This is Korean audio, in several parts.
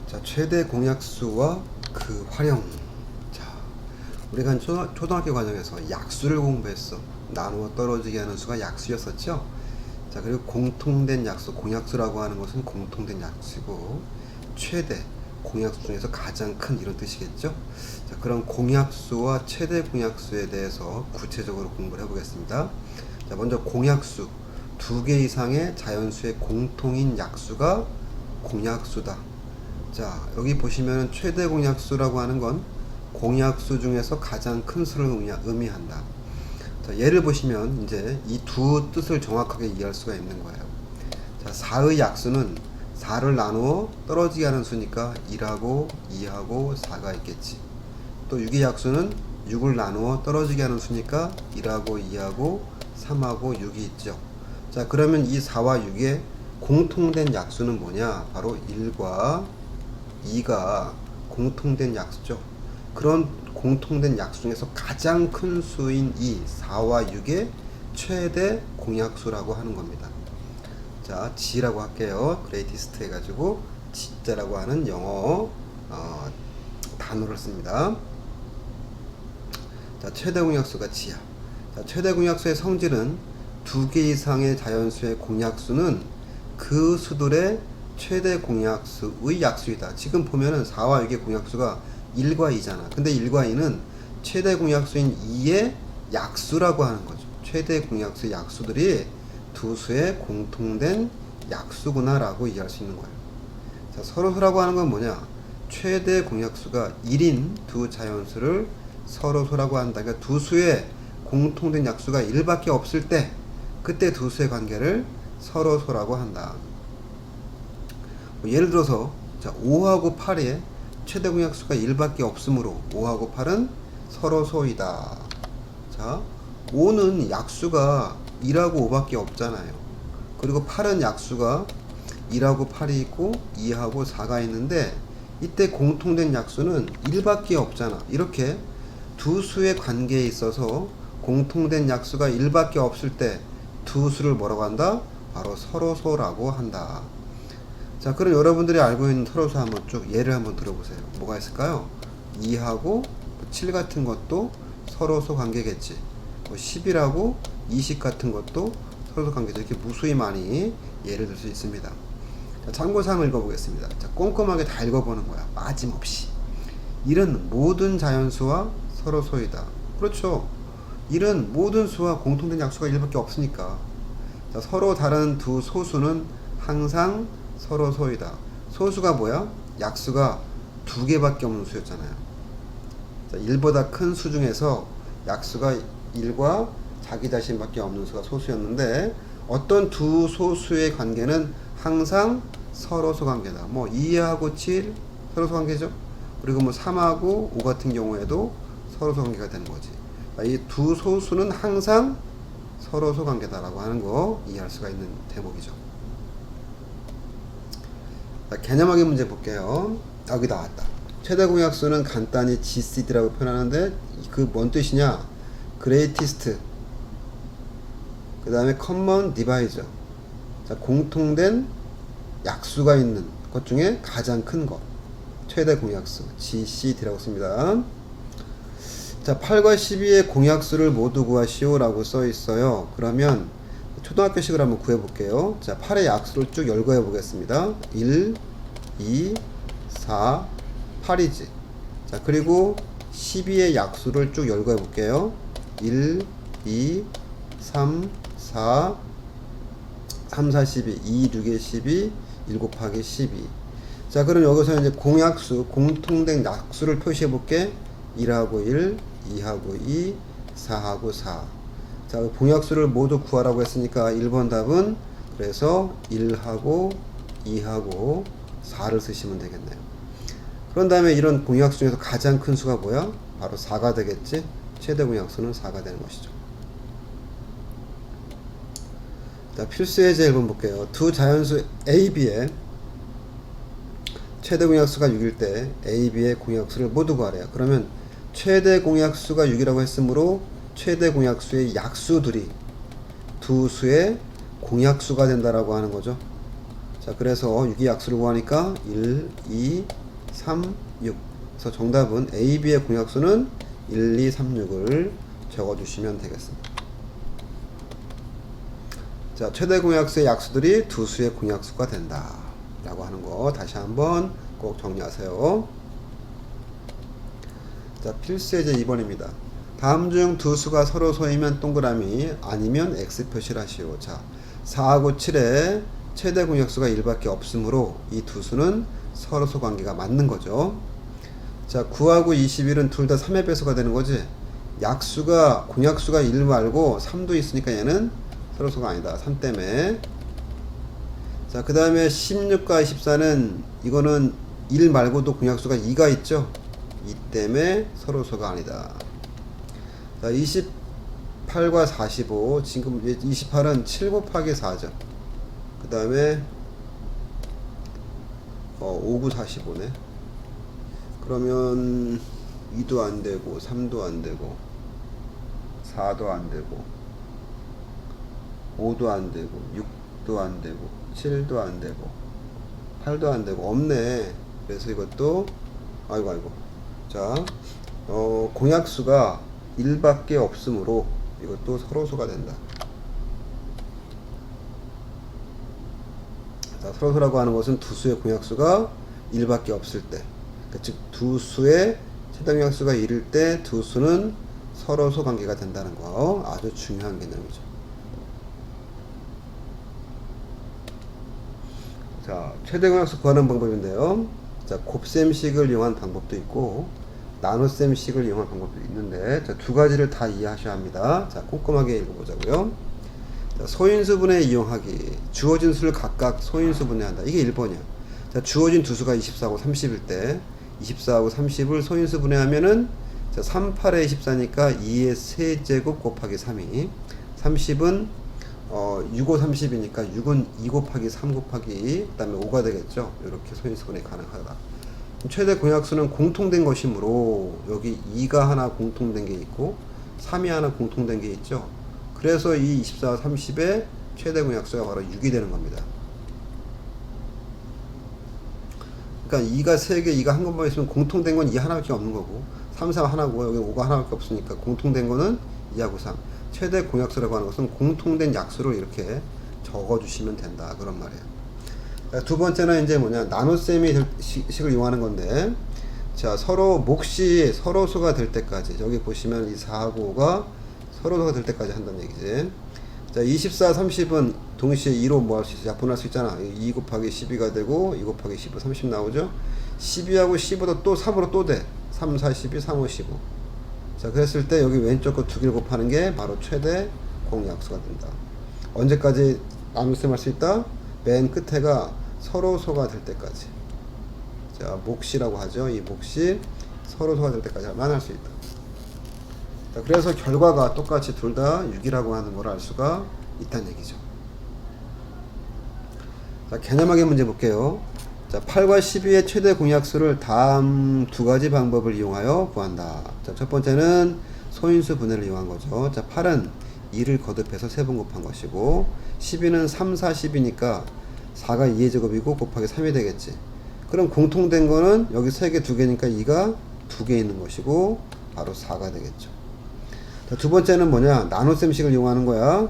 자, 최대 공약수와 그 활용. 자, 우리가 초등학교 과정에서 약수를 공부했어. 나누어 떨어지게 하는 수가 약수였었죠. 자, 그리고 공통된 약수, 공약수라고 하는 것은 공통된 약수고, 최대 공약수 중에서 가장 큰 이런 뜻이겠죠. 자, 그럼 공약수와 최대 공약수에 대해서 구체적으로 공부를 해보겠습니다. 자, 먼저 공약수, 두 개 이상의 자연수의 공통인 약수가 공약수다. 자, 여기 보시면 최대 공약수라고 하는 건 공약수 중에서 가장 큰 수를 의미한다. 자, 예를 보시면 이제 이 두 뜻을 정확하게 이해할 수가 있는 거예요. 자, 4의 약수는 4를 나누어 떨어지게 하는 수니까 1하고 2하고 4가 있겠지. 또 6의 약수는 6을 나누어 떨어지게 하는 수니까 1하고 2하고 3하고 6이 있죠. 자, 그러면 이 4와 6의 공통된 약수는 뭐냐? 바로 1과 2가 공통된 약수죠. 그런 공통된 약수 중에서 가장 큰 수인 이 4와 6의 최대 공약수라고 하는 겁니다. 자, G라고 할게요. greatest 해가지고 G자라고 하는 영어 단어를 씁니다. 자, 최대 공약수가 G야. 자, 최대 공약수의 성질은 두 개 이상의 자연수의 공약수는 그 수들의 최대 공약수의 약수이다. 지금 보면은 4와 6의 공약수가 1과 2잖아. 근데 1과 2는 최대 공약수인 2의 약수라고 하는 거죠. 최대 공약수의 약수들이 두 수의 공통된 약수구나 라고 이해할 수 있는 거예요. 자, 서로소라고 하는 건 뭐냐? 최대 공약수가 1인 두 자연수를 서로소라고 한다. 그러니까 두 수의 공통된 약수가 1밖에 없을 때 그때 두 수의 관계를 서로소라고 한다. 예를 들어서 자, 5하고 8의 최대 공약수가 1밖에 없으므로 5하고 8은 서로소이다. 자, 5는 약수가 1하고 5밖에 없잖아요. 그리고 8은 약수가 1하고 8이 있고 2하고 4가 있는데 이때 공통된 약수는 1밖에 없잖아. 이렇게 두 수의 관계에 있어서 공통된 약수가 1밖에 없을 때 두 수를 뭐라고 한다? 바로 서로소라고 한다. 자, 그럼 여러분들이 알고 있는 서로소 한번 쭉 예를 한번 들어보세요. 뭐가 있을까요? 2하고 7 같은 것도 서로소 관계겠지. 10이라고 20 같은 것도 서로소 관계죠. 이렇게 무수히 많이 예를 들 수 있습니다. 자, 참고사항을 읽어보겠습니다. 자, 꼼꼼하게 다 읽어보는 거야. 빠짐없이. 1은 모든 자연수와 서로소이다. 그렇죠. 1은 모든 수와 공통된 약수가 1밖에 없으니까. 자, 서로 다른 두 소수는 항상 서로소이다. 소수가 뭐야? 약수가 두 개밖에 없는 수였잖아요. 자, 1보다 큰 수 중에서 약수가 1과 자기 자신밖에 없는 수가 소수였는데 어떤 두 소수의 관계는 항상 서로소 관계다. 뭐 2하고 7 서로소 관계죠. 그리고 뭐 3하고 5 같은 경우에도 서로소 관계가 되는 거지. 이 두 소수는 항상 서로소 관계다라고 하는 거 이해할 수가 있는 대목이죠. 자, 개념학의 문제 볼게요. 여기 나왔다. 최대 공약수는 간단히 GCD라고 표현하는데 그 뭔 뜻이냐? greatest 그 다음에 common divisor. 자, 공통된 약수가 있는 것 중에 가장 큰 것. 최대 공약수 GCD라고 씁니다. 자, 8과 12의 공약수를 모두 구하시오 라고 써 있어요. 그러면 초등학교식으로 한번 구해 볼게요. 자, 8의 약수를 쭉 열거해 보겠습니다. 1, 2, 4, 8이지. 자, 그리고 12의 약수를 쭉 열거해 볼게요. 1, 2, 3, 4, 3, 4, 12, 2, 6에 12, 1 곱하기 12. 자, 그럼 여기서 이제 공약수, 공통된 약수를 표시해 볼게. 1하고 1, 2하고 2, 4하고 4. 자, 공약수를 모두 구하라고 했으니까 1번 답은 그래서 1하고 2하고 4를 쓰시면 되겠네요. 그런 다음에 이런 공약수 중에서 가장 큰 수가 뭐야? 바로 4가 되겠지? 최대 공약수는 4가 되는 것이죠. 자, 필수 예제 1번 볼게요. 두 자연수 A, B의 최대 공약수가 6일 때 A, B의 공약수를 모두 구하래요. 그러면 최대 공약수가 6이라고 했으므로 최대 공약수의 약수들이 두 수의 공약수가 된다라고 하는 거죠. 자, 그래서 6의 약수를 구하니까 1, 2, 3, 6. 그래서 정답은 A, B의 공약수는 1, 2, 3, 6을 적어주시면 되겠습니다. 자, 최대 공약수의 약수들이 두 수의 공약수가 된다 라고 하는 거 다시 한번 꼭 정리하세요. 자, 필수예제 2번입니다. 다음 중 두 수가 서로 소이면 동그라미, 아니면 X 표시를 하시오. 자, 4하고 7의 최대 공약수가 1밖에 없으므로 이 두 수는 서로소 관계가 맞는 거죠. 자, 9하고 21은 둘 다 3의 배수가 되는 거지. 약수가, 공약수가 1 말고 3도 있으니까 얘는 서로소가 아니다. 3 때문에. 자, 그 다음에 16과 24는 이거는 1 말고도 공약수가 2가 있죠. 2 때문에 서로소가 아니다. 자, 28과 45. 지금 28은 7 곱하기 4죠. 그 다음에 5, 9, 45네. 그러면 2도 안 되고 3도 안 되고 4도 안 되고 5도 안 되고 6도 안 되고 7도 안 되고 8도 안 되고 없네. 그래서 이것도 아이고 자, 공약수가 1밖에 없으므로 이것도 서로소가 된다. 자, 서로소라고 하는 것은 두 수의 공약수가 1밖에 없을 때, 즉 두 수의 최대 공약수가 1일 때 두 수는 서로소 관계가 된다는 거 아주 중요한 개념이죠. 자, 최대 공약수 구하는 방법인데요. 자, 곱셈식을 이용한 방법도 있고 나눗셈식을 이용한 방법도 있는데, 자, 두 가지를 다 이해하셔야 합니다. 자, 꼼꼼하게 읽어보자고요. 자, 소인수분해 이용하기. 주어진 수를 각각 소인수분해한다. 이게 1번이야. 자, 주어진 두 수가 24하고 30일 때 24하고 30을 소인수분해하면은, 자, 3, 8에 24니까 2의 세제곱 곱하기 3이, 30은 6, 5, 30이니까 6은 2 곱하기 3 곱하기 그 다음에 5가 되겠죠. 이렇게 소인수분해 가능하다. 최대 공약수는 공통된 것이므로 여기 2가 하나 공통된 게 있고 3이 하나 공통된 게 있죠. 그래서 이 24, 30의 최대 공약수가 바로 6이 되는 겁니다. 그러니까 2가 3개, 2가 한 것만 있으면 공통된 건 2 하나밖에 없는 거고 3, 4 하나고 여기 5가 하나밖에 없으니까 공통된 거는 2하고 3. 최대 공약수라고 하는 것은 공통된 약수를 이렇게 적어주시면 된다. 그런 말이에요. 두 번째는 이제 뭐냐, 나눗셈이 식을 이용하는 건데, 자, 서로 몫이 서로수가 될 때까지, 여기 보시면 이 4하고 5가 서로수가 될 때까지 한다는 얘기지. 자, 24, 30은 동시에 2로 뭐 할 수 있어? 약분할 수 있잖아. 2 곱하기 12가 되고 2 곱하기 15, 30 나오죠. 12하고 15도 또 3으로 또 돼. 3, 4, 12, 3, 5, 15. 자, 그랬을 때 여기 왼쪽 거 두 개를 곱하는 게 바로 최대 공약수가 된다. 언제까지 나눗셈 할 수 있다? 맨 끝에가 서로소가 될 때까지. 자, 몫이라고 하죠. 이 몫이 서로소가 될 때까지만 할 수 있다. 자, 그래서 결과가 똑같이 둘 다 6이라고 하는 걸 알 수가 있다는 얘기죠. 자, 개념하게 문제 볼게요. 자, 8과 12의 최대 공약수를 다음 두 가지 방법을 이용하여 구한다. 자, 첫 번째는 소인수 분해를 이용한 거죠. 자, 8은 2를 거듭해서 3번 곱한 것이고 12는 3, 4, 10이니까 4가 2의 제곱이고 곱하기 3이 되겠지. 그럼 공통된 거는 여기 3개 2개니까 2가 2개 있는 것이고 바로 4가 되겠죠. 자, 두 번째는 뭐냐, 나눗셈식을 이용하는 거야.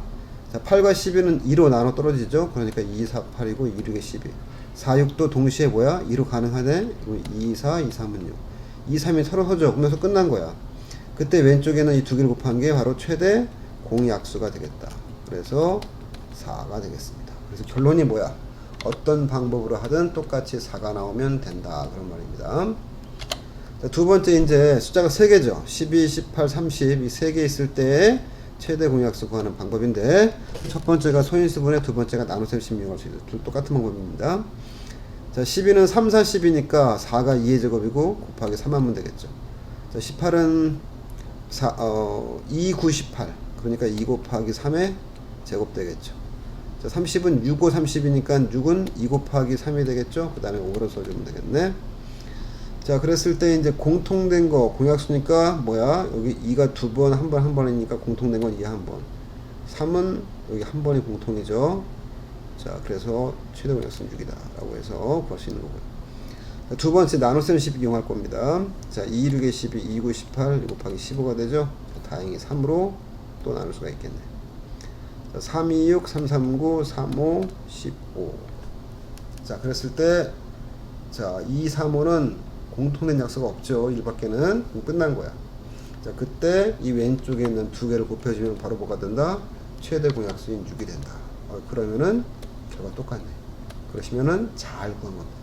자, 8과 12는 2로 나눠 떨어지죠. 그러니까 2, 4, 8이고 2, 6에 12. 4, 6도 동시에 뭐야? 2로 가능하네. 2, 4, 2, 3은 6. 2, 3이 서로서죠. 그러면서 끝난 거야. 그때 왼쪽에는 이 두 개를 곱한 게 바로 최대 공약수가 되겠다. 그래서 4가 되겠습니다. 그래서 결론이 뭐야? 어떤 방법으로 하든 똑같이 4가 나오면 된다. 그런 말입니다. 자, 두 번째 이제 숫자가 3개죠. 12, 18, 30 이 3개 있을 때 최대 공약수 구하는 방법인데, 첫 번째가 소인수분해, 두 번째가 나눗셈식 이용할 수 있어요. 둘 똑같은 방법입니다. 자, 12는 3, 4, 10이니까 4가 2의 제곱이고 곱하기 3 하면 되겠죠. 자, 18은 2, 9, 18 그러니까 2 곱하기 3의 제곱 되겠죠. 자, 30은 6, 5, 30이니까 6은 2 곱하기 3이 되겠죠. 그 다음에 5로 써주면 되겠네. 자, 그랬을 때 이제 공통된 거, 공약수니까 뭐야? 여기 2가 두 번, 한 번이니까 공통된 건 2 한 번. 3은 여기 한 번이 공통이죠. 자, 그래서 최대 공약수는 6이다 라고 해서 구할 수 있는 거고요. 자, 두 번째 나눗셈 12 이용할 겁니다. 자, 2, 6에 12, 2, 9, 18, 2 곱하기 15가 되죠. 자, 다행히 3으로 또 나눌 수가 있겠네. 자, 3, 2, 6, 3, 3, 9, 3, 5, 15. 자, 그랬을 때, 자, 2, 3, 5는 공통된 약수가 없죠. 1밖에는. 끝난 거야. 자, 그때 이 왼쪽에 있는 두 개를 곱해주면 바로 뭐가 된다? 최대 공약수인 6이 된다. 그러면은 결과 똑같네. 그러시면은 잘 구한 겁니다.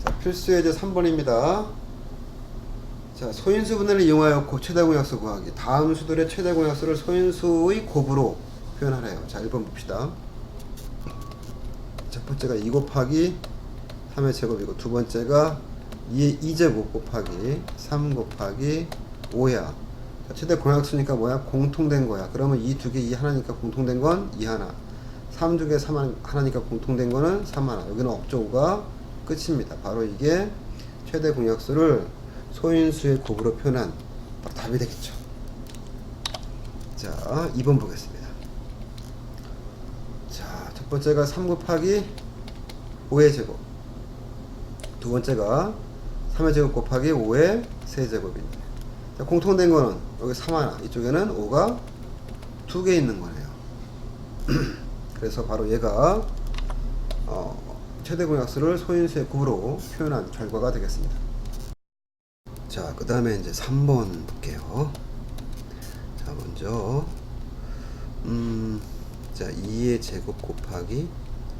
자, 필수 예제 3번입니다. 자, 소인수 분해를 이용하여 최대 공약수 구하기. 다음 수들의 최대 공약수를 소인수의 곱으로 표현하래요. 자, 1번 봅시다. 첫 번째가 2 곱하기 3의 제곱이고, 두 번째가 2제곱 곱하기 3 곱하기 5야. 자, 최대 공약수니까 뭐야? 공통된 거야. 그러면 이 두 개 2 하나니까 공통된 건 2 하나. 3 두 개 3 하나니까 공통된 거는 3 하나. 여기는 없죠. 5가 끝입니다. 바로 이게 최대 공약수를 소인수의 곱으로 표현한 바로 답이 되겠죠. 자, 2번 보겠습니다. 자, 첫 번째가 3 곱하기 5의 제곱. 두 번째가 3의 제곱 곱하기 5의 세제곱입니다. 자, 공통된 거는 여기 3 하나, 이쪽에는 5가 2개 있는 거네요. 그래서 바로 얘가 최대 공약수를 소인수의 곱으로 표현한 결과가 되겠습니다. 자, 그 다음에 이제 3번 볼게요. 자, 먼저 자, 2의 제곱 곱하기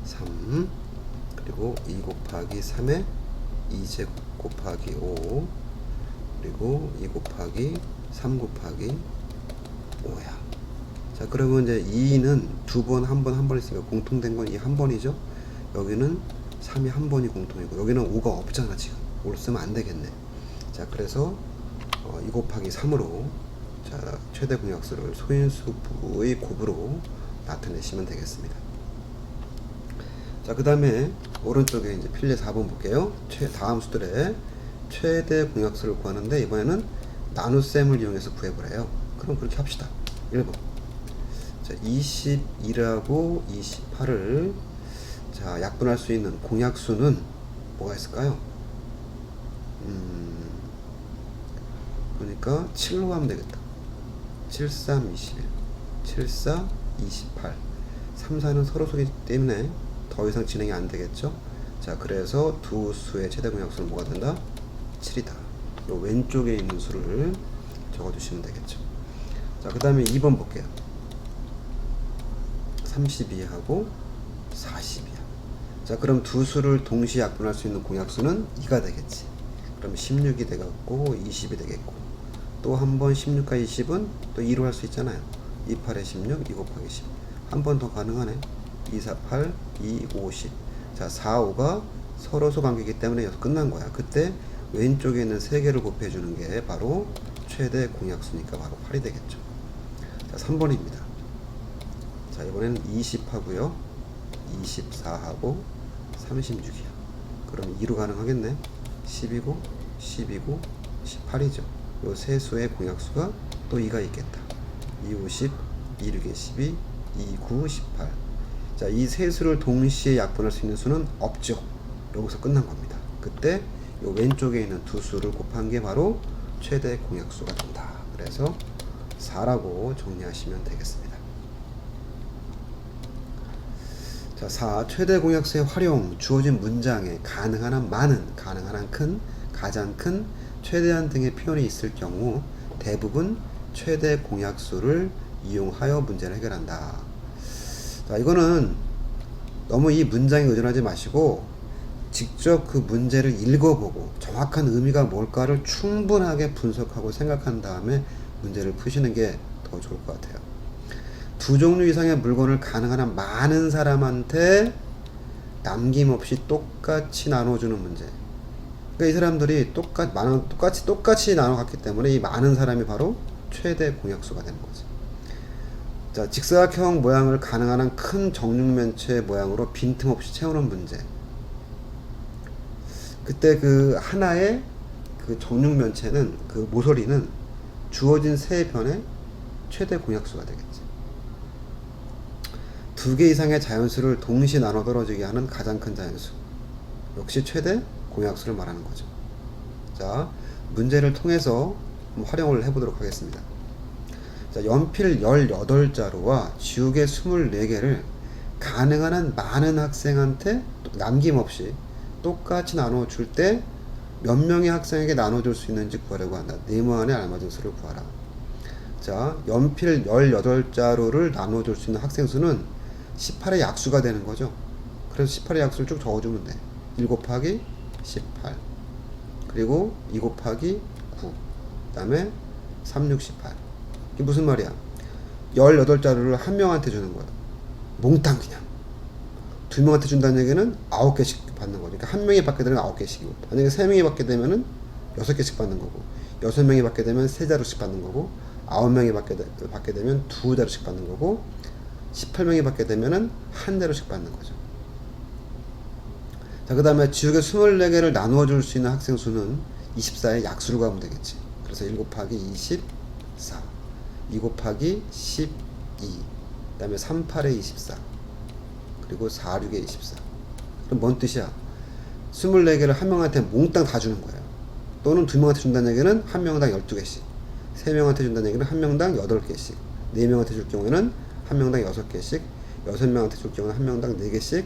3, 그리고 2 곱하기 3의 2제곱 곱하기 5, 그리고 2 곱하기 3 곱하기 5야. 자, 그러면 이제 2는 두 번, 한 번, 한 번 있으니까 공통된 건 이 한 번이죠. 여기는 3이 한 번이 공통이고, 여기는 5가 없잖아. 지금 5를 쓰면 안 되겠네. 자, 그래서 2 곱하기 3으로 자, 최대 공약수를 소인수의 곱으로 나타내시면 되겠습니다. 자, 그 다음에 오른쪽에 이제 필기 4번 볼게요. 다음 수들의 최대 공약수를 구하는데, 이번에는 나눗셈을 이용해서 구해보래요. 그럼 그렇게 합시다. 1번. 자, 22하고 28을 자, 약분할 수 있는 공약수는 뭐가 있을까요? 그러니까 7로 하면 되겠다. 7, 3, 21, 7, 4, 28. 3, 4는 서로 소개기 때문에 더 이상 진행이 안 되겠죠. 자, 그래서 두 수의 최대 공약수는 뭐가 된다? 7이다. 요 왼쪽에 있는 수를 적어주시면 되겠죠. 자, 그 다음에 2번 볼게요. 32하고 40이야. 자, 그럼 두 수를 동시에 약분할 수 있는 공약수는 2가 되겠지. 그럼 16이 되겠고 20이 되겠고, 또 한 번 16과 20은 또 2로 할 수 있잖아요. 2, 8에 16, 2 곱하기 10. 한 번 더 가능하네. 2, 4, 8, 2, 50. 자, 4, 5가 서로소 관계이기 때문에 여기서 끝난 거야. 그때 왼쪽에 있는 3개를 곱해주는 게 바로 최대 공약수니까 바로 8이 되겠죠. 자, 3번입니다. 자, 이번에는 20하고요. 24하고 36이야. 그럼 2로 가능하겠네. 10이고 10이고 18이죠. 요 세 수의 공약수가 또 2가 있겠다. 2, 50, 2, 6에 12, 2, 9, 18. 자, 이 세 수를 동시에 약분할 수 있는 수는 없죠. 여기서 끝난 겁니다. 그때 요 왼쪽에 있는 두 수를 곱한 게 바로 최대 공약수가 된다. 그래서 4라고 정리하시면 되겠습니다. 자, 4. 최대 공약수의 활용. 주어진 문장에 가능한 한 많은, 가능한 한 큰, 가장 큰, 최대한 등의 표현이 있을 경우 대부분 최대 공약수를 이용하여 문제를 해결한다. 자, 이거는 너무 이 문장에 의존하지 마시고 직접 그 문제를 읽어보고 정확한 의미가 뭘까를 충분하게 분석하고 생각한 다음에 문제를 푸시는 게 더 좋을 것 같아요. 두 종류 이상의 물건을 가능한 한 많은 사람한테 남김없이 똑같이 나눠주는 문제. 그러니까 이 사람들이 똑같이 나눠갔기 때문에 이 많은 사람이 바로 최대 공약수가 되는 거지. 자, 직사각형 모양을 가능한 한 큰 정육면체 모양으로 빈틈없이 채우는 문제. 그때 그 하나의 그 정육면체는, 그 모서리는 주어진 세 변의 최대 공약수가 되겠지. 두 개 이상의 자연수를 동시에 나눠 떨어지게 하는 가장 큰 자연수. 역시 최대 공약수를 말하는 거죠. 자, 문제를 통해서 활용을 해보도록 하겠습니다. 자, 연필 18자루와 지우개 24개를 가능한 한 많은 학생한테 남김없이 똑같이 나눠줄 때 몇 명의 학생에게 나눠줄 수 있는지 구하려고 한다. 네모 안에 알맞은 수를 구하라. 자, 연필 18자루를 나눠줄 수 있는 학생 수는 18의 약수가 되는 거죠. 그래서 18의 약수를 쭉 적어주면 돼. 1 곱하기 18, 그리고 2 곱하기 9, 그 다음에 3, 6, 18. 이게 무슨 말이야? 18자루를 한 명한테 주는 거야. 몽땅 그냥. 두 명한테 준다는 얘기는 9개씩 받는 거죠. 그러니까 한 명이 받게 되면 9개씩이고, 만약에 3명이 받게 되면은 6개씩 받는 거고, 6명이 받게 되면 3자루씩 받는 거고, 9명이 받게 되면 2자루씩 받는 거고, 18명이 받게 되면은 1자루씩 받는 거죠. 자, 그 다음에 지우개 24개를 나누어 줄 수 있는 학생 수는 24의 약수를 구하면 되겠지. 그래서 1 곱하기 24, 2 곱하기 12, 그 다음에 3, 8에 24, 그리고 4, 6에 24. 그럼 뭔 뜻이야? 24개를 한 명한테 몽땅 다 주는 거예요. 또는 두 명한테 준다는 얘기는 한 명당 12개씩, 세 명한테 준다는 얘기는 한 명당 8개씩, 네 명한테 줄 경우에는 한 명당 6개씩, 6명한테 줄 경우는 한 명당 4개씩,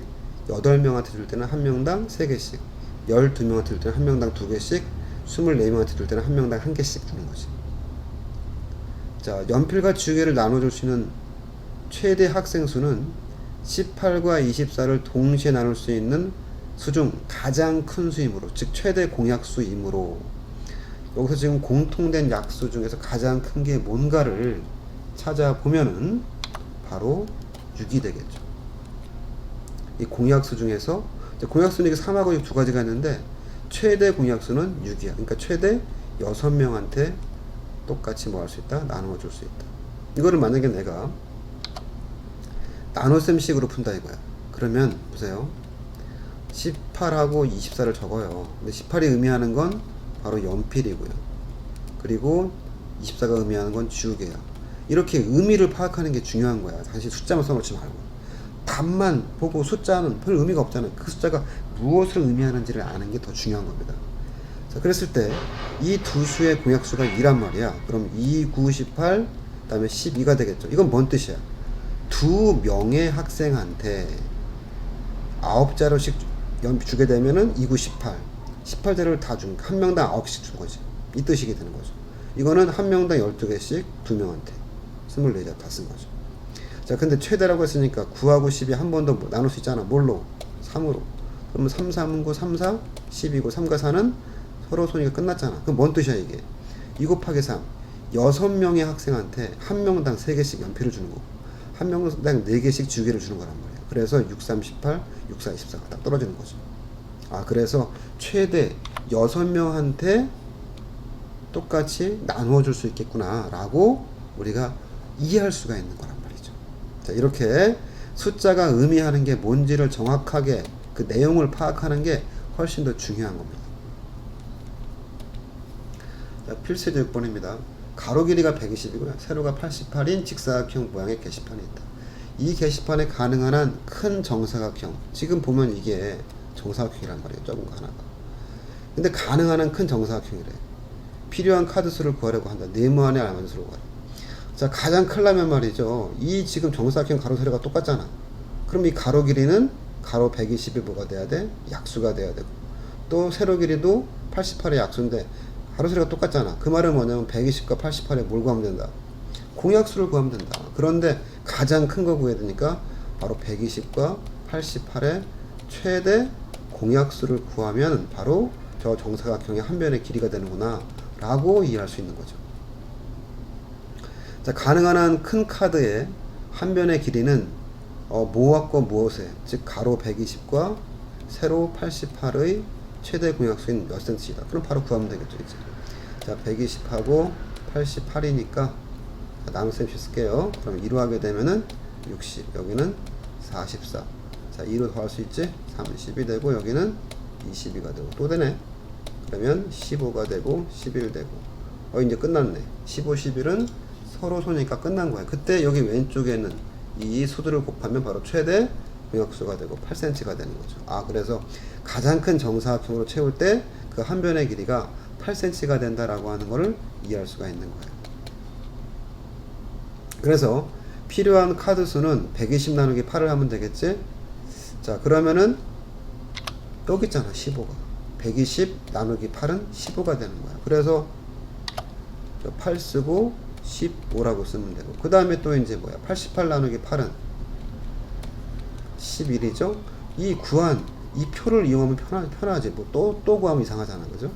8명한테 줄 때는 한 명당 3개씩, 12명한테 줄 때는 한 명당 2개씩, 24명한테 줄 때는 한 명당 1개씩 주는 거지. 자, 연필과 지우개를 나눠줄 수 있는 최대 학생 수는 18과 24를 동시에 나눌 수 있는 수 중 가장 큰 수이므로, 즉 최대 공약수이므로, 여기서 지금 공통된 약수 중에서 가장 큰 게 뭔가를 찾아보면은 바로 6이 되겠죠. 이 공약수 중에서 공약수는 이게 3하고 6 두 가지가 있는데 최대 공약수는 6이야. 그러니까 최대 6명한테 똑같이 뭐 할 수 있다? 나누어 줄 수 있다. 이거를 만약에 내가 나눗셈식으로 푼다 이거야. 그러면 보세요. 18하고 24를 적어요. 근데 18이 의미하는 건 바로 연필이고요. 그리고 24가 의미하는 건 지우개야. 이렇게 의미를 파악하는 게 중요한 거야. 다시 숫자만 써놓지 말고. 답만 보고 숫자는 별 의미가 없잖아요. 그 숫자가 무엇을 의미하는지를 아는 게 더 중요한 겁니다. 자, 그랬을 때 이 두 수의 공약수가 2란 말이야. 그럼 2, 9, 18, 그 다음에 12가 되겠죠. 이건 뭔 뜻이야? 두 명의 학생한테 9자루씩 주게 되면은 2, 9, 18, 18자루를 다 준, 한 명당 9개씩 준 거지. 이 뜻이게 되는 거죠. 이거는 한 명당 12개씩 두 명한테 24자 다 쓴 거죠. 자, 근데 최대라고 했으니까 9하고 10이 한 번 더 나눌 수 있잖아. 뭘로? 3으로. 그러면 3, 3은 9, 3, 4, 10이고 3과 4는 서로 손이가 끝났잖아. 그럼 뭔 뜻이야 이게? 2 곱하기 3, 6명의 학생한테 한 명당 3개씩 연필을 주는 거고, 한 명당 4개씩 지우개를 주는 거란 말이야. 그래서 6, 3, 18, 6, 4, 24가 딱 떨어지는 거죠. 아, 그래서 최대 6명한테 똑같이 나누어 줄 수 있겠구나 라고 우리가 이해할 수가 있는 거란 말이죠. 자, 이렇게 숫자가 의미하는 게 뭔지를 정확하게 그 내용을 파악하는 게 훨씬 더 중요한 겁니다. 자, 필수 6번입니다. 가로 길이가 120이고요. 세로가 88인 직사각형 모양의 게시판이 있다. 이 게시판에 가능한 한 큰 정사각형, 지금 보면 이게 정사각형이란 말이에요. 적은 거 하나가. 근데 가능한 한 큰 정사각형이래. 필요한 카드 수를 구하려고 한다. 네모 안에 알맞은 수를 구하라. 자, 가장 크려면 말이죠. 이 지금 정사각형 가로 세로가 똑같잖아. 그럼 이 가로 길이는 가로 120이 뭐가 돼야 돼? 약수가 돼야 되고, 또 세로 길이도 88의 약수인데 가로 세로가 똑같잖아. 그 말은 뭐냐면 120과 88에 뭘 구하면 된다? 공약수를 구하면 된다. 그런데 가장 큰 거 구해야 되니까 바로 120과 88의 최대 공약수를 구하면 바로 저 정사각형의 한 변의 길이가 되는구나 라고 이해할 수 있는 거죠. 자, 가능한 한 큰 카드의 한 변의 길이는 무엇과 무엇에, 즉 가로 120과 세로 88의 최대 공약수인 몇 센치이다. 그럼 바로 구하면 되겠죠 이제. 자, 120하고 88이니까 나눗셈식 쓸게요. 그럼 2로 하게 되면은 60, 여기는 44. 자, 2로 더할 수 있지? 30이 되고, 여기는 22가 되고, 또 되네. 그러면 15가 되고 11 되고, 이제 끝났네. 15, 11은 서로 손이니까 끝난 거야. 그때 여기 왼쪽에는 이 수들을 곱하면 바로 최대 공약수가 되고 8cm가 되는 거죠. 그래서 가장 큰 정사각형으로 채울 때 그 한 변의 길이가 8cm가 된다라고 하는 것을 이해할 수가 있는 거예요. 그래서 필요한 카드 수는 120 나누기 8을 하면 되겠지? 자, 그러면은 여기 있잖아, 15가. 120 나누기 8은 15가 되는 거야. 그래서 8 쓰고 15라고 쓰면 되고, 그 다음에 또 이제 뭐야, 88 나누기 8은 11이죠. 이 표를 이용하면 편하지. 뭐 또 구하면 이상하잖아, 그죠?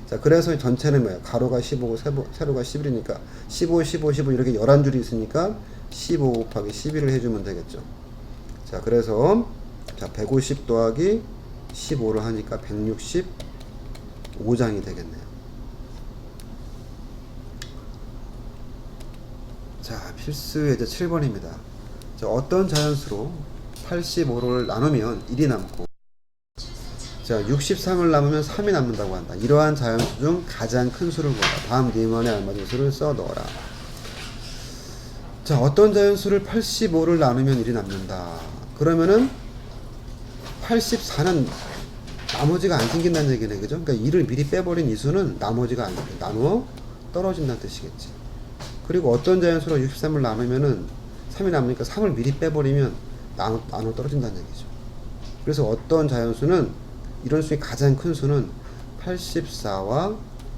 자, 그래서 전체는 뭐야, 가로가 15고 세로가 11이니까 15 이렇게 11줄이 있으니까 15 곱하기 11을 해주면 되겠죠. 자, 그래서 자, 150 더하기 15를 하니까 165장이 되겠네요. 자, 필수 예제 7번입니다. 자, 어떤 자연수로 85를 나누면 1이 남고, 자, 63을 남으면 3이 남는다고 한다. 이러한 자연수 중 가장 큰 수를 구하라. 다음 네모에 알맞은 수를 써 넣어라. 자, 어떤 자연수를 85를 나누면 1이 남는다. 그러면은 84는 나머지가 안 생긴다는 얘기네, 그죠? 그러니까 1을 미리 빼버린 이 수는 나머지가 안 생겨. 나누어 떨어진다는 뜻이겠지. 그리고 어떤 자연수로 63을 나누면은 3이 남으니까 3을 미리 빼버리면 나누어 떨어진다는 얘기죠. 그래서 어떤 자연수는, 이런 수의 가장 큰 수는 84와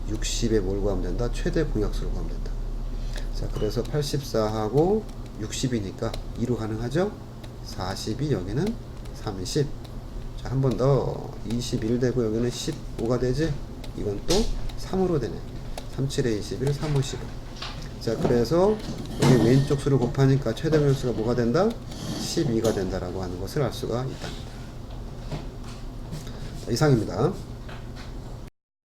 60에 뭘 구하면 된다? 최대 공약수를 구하면 된다. 자, 그래서 84하고 60이니까 2로 가능하죠? 42, 여기는 30. 자, 한 번 더 21 되고 여기는 15가 되지? 이건 또 3으로 되네. 37에 21, 3, 5, 15. 자, 그래서 여기 왼쪽 수를 곱하니까 최대 공약수가 뭐가 된다? 12가 된다라고 하는 것을 알 수가 있다. 이상입니다.